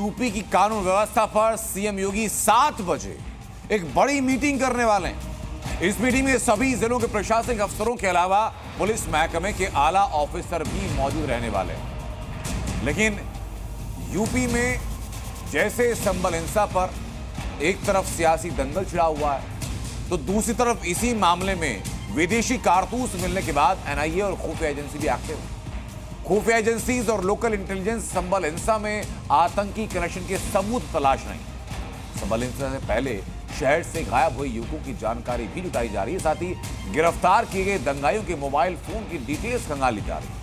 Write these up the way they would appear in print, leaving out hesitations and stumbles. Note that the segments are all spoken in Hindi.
यूपी की कानून व्यवस्था पर सीएम योगी 7 बजे एक बड़ी मीटिंग करने वाले हैं। इस मीटिंग में सभी जिलों के प्रशासनिक अफसरों के अलावा पुलिस महकमे के आला ऑफिसर भी मौजूद रहने वाले हैं। लेकिन यूपी में जैसे संभल हिंसा पर एक तरफ सियासी दंगल छिड़ा हुआ है, तो दूसरी तरफ इसी मामले में विदेशी कारतूस मिलने के बाद एनआईए और खुफिया एजेंसी भी एक्टिव है। खुफिया एजेंसीज और लोकल इंटेलिजेंस संभल हिंसा में आतंकी कनेक्शन के सबूत तलाश रही है। संभल हिंसा से पहले शहर से गायब हुए युवकों की जानकारी भी जुटाई जा रही है। साथ ही गिरफ्तार किए गए दंगाइयों के मोबाइल फोन की डिटेल्स खंगाली जा रही है।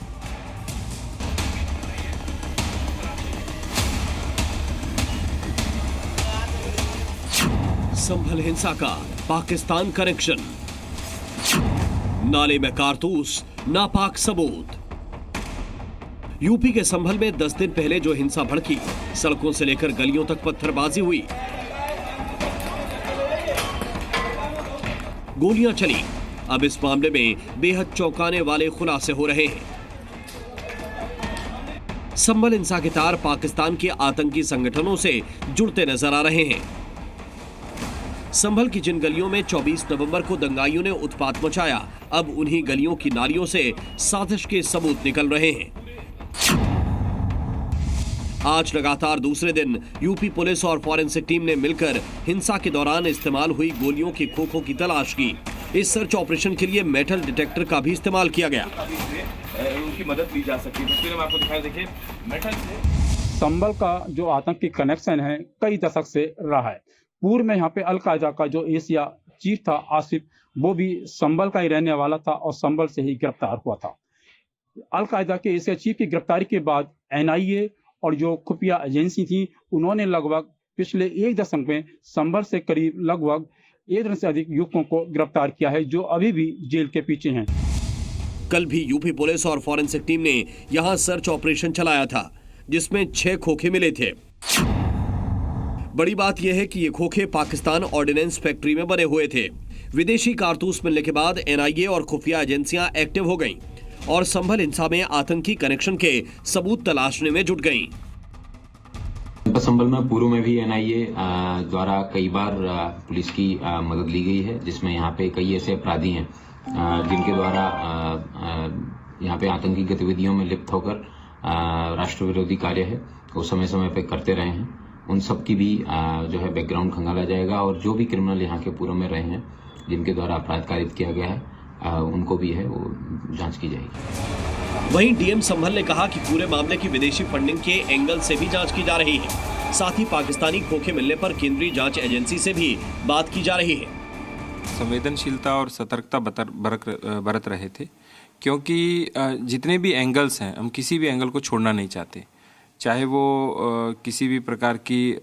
संभल हिंसा का पाकिस्तान कनेक्शन, नाले में कारतूस, नापाक सबूत। यूपी के संभल में 10 दिन पहले जो हिंसा भड़की, सड़कों से लेकर गलियों तक पत्थरबाजी हुई, गोलियां चली। अब इस मामले में बेहद चौंकाने वाले खुलासे हो रहे हैं। संभल हिंसा के तार पाकिस्तान के आतंकी संगठनों से जुड़ते नजर आ रहे हैं। संभल की जिन गलियों में 24 नवंबर को दंगाइयों ने उत्पात मचाया, अब उन्हीं गलियों की नालियों से साजिश के सबूत निकल रहे हैं। आज लगातार दूसरे दिन यूपी पुलिस और फॉरेंसिक टीम ने मिलकर हिंसा के दौरान इस्तेमाल हुई गोलियों की खोखों की तलाश की। इस सर्च ऑपरेशन के लिए मेटल डिटेक्टर का भी इस्तेमाल किया गया। उनकी मदद ली जा सकती है। तस्वीरें में आपको दिखाई, देखिए मेटल से संभल का जो आतंकी कनेक्शन है कई दशक से रहा है। पूर्व में यहाँ पे अलकायदा का जो एशिया चीफ था आसिफ, वो भी संभल का ही रहने वाला था और संभल से ही गिरफ्तार हुआ था। अलकायदा के एशिया चीफ की गिरफ्तारी के बाद एनआईए और जो खुफिया एजेंसी थी, उन्होंने लगभग पिछले 1 दशक में संभल से करीब लगभग 1 दर्जन से अधिक युवकों को गिरफ्तार किया है, जो अभी भी जेल के पीछे हैं। कल भी यूपी पुलिस और फॉरेंसिक टीम ने यहां सर्च ऑपरेशन चलाया था, जिसमें 6 खोखे मिले थे। बड़ी बात यह है कि ये खोखे पाकिस्तान ऑर्डिनेंस फैक्ट्री में बने हुए थे। विदेशी कारतूस मिलने के बाद एनआईए और खुफिया एजेंसियां एक्टिव हो गईं और संभल हिंसा में आतंकी कनेक्शन के सबूत तलाशने में जुट गईं। संभल में पूर्व में भी एनआईए द्वारा कई बार पुलिस की मदद ली गई है, जिसमें यहाँ पे कई ऐसे अपराधी हैं जिनके द्वारा यहाँ पे आतंकी गतिविधियों में लिप्त होकर राष्ट्र विरोधी कार्य है वो समय समय पे करते रहे हैं। उन सब की भी जो है बैकग्राउंड खंगाला जाएगा और जो भी क्रिमिनल यहाँ के पूर्व में रहे हैं जिनके द्वारा अपराध कारित किया गया है, उनको भी है वो जांच की जाएगी। वहीं डीएम संभल ने कहा कि पूरे मामले की विदेशी फंडिंग के एंगल से भी जांच की जा रही है। साथ ही पाकिस्तानी खोखे मिलने पर केंद्रीय जांच एजेंसी से भी बात की जा रही है। संवेदनशीलता और सतर्कता बरत रहे थे, क्योंकि जितने भी एंगल्स हैं, हम किसी भी एंगल को छोड़ना नहीं चाहते। चाहे वो किसी भी प्रकार की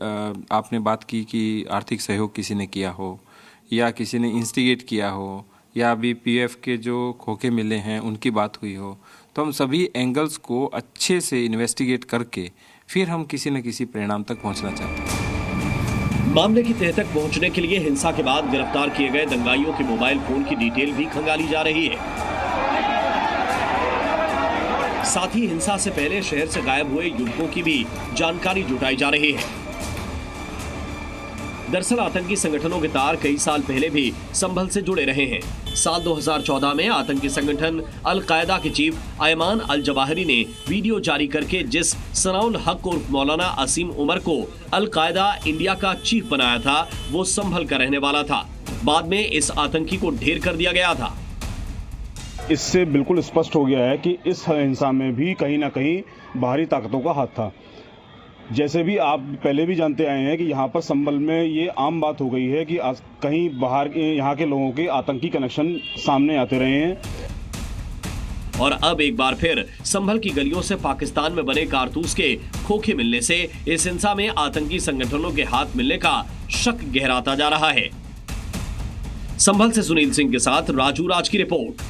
आपने बात की कि आर्थिक सहयोग किसी ने किया हो या किसी ने इंस्टिगेट किया हो या अभी पीएफ के जो खोखे मिले हैं उनकी बात हुई हो, तो हम सभी एंगल्स को अच्छे से इन्वेस्टिगेट करके फिर हम किसी न किसी परिणाम तक पहुंचना चाहते हैं। मामले की तह तक पहुंचने के लिए हिंसा के बाद गिरफ्तार किए गए दंगाइयों के मोबाइल फोन की डिटेल भी खंगाली जा रही है। साथ ही हिंसा से पहले शहर से गायब हुए युवकों की भी जानकारी जुटाई जा रही है। दरअसल आतंकी संगठनों के तार कई साल पहले भी संभल से जुड़े रहे हैं। साल 2014 में आतंकी संगठन अल-कायदा के चीफ अयमान अल-जवाहिरी ने वीडियो जारी करके जिस सनाउल हक उर्फ मौलाना असीम उमर को अल-कायदा इंडिया का चीफ बनाया था, वो संभल का रहने वाला था। बाद में इस आतंकी को ढेर कर दिया गया था। इससे बिल्कुल स्पष्ट हो गया है कि इस हिंसा में भी कहीं ना कहीं बाहरी ताकतों का हाथ था। जैसे भी आप पहले भी जानते आए हैं कि यहाँ पर संभल में ये आम बात हो गई है कि कहीं बाहर यहाँ के लोगों के आतंकी कनेक्शन सामने आते रहे हैं। और अब एक बार फिर संभल की गलियों से पाकिस्तान में बने कारतूस के खोखे मिलने से इस हिंसा में आतंकी संगठनों के हाथ मिलने का शक गहराता जा रहा है। संभल से सुनील सिंह के साथ राजू राज की रिपोर्ट।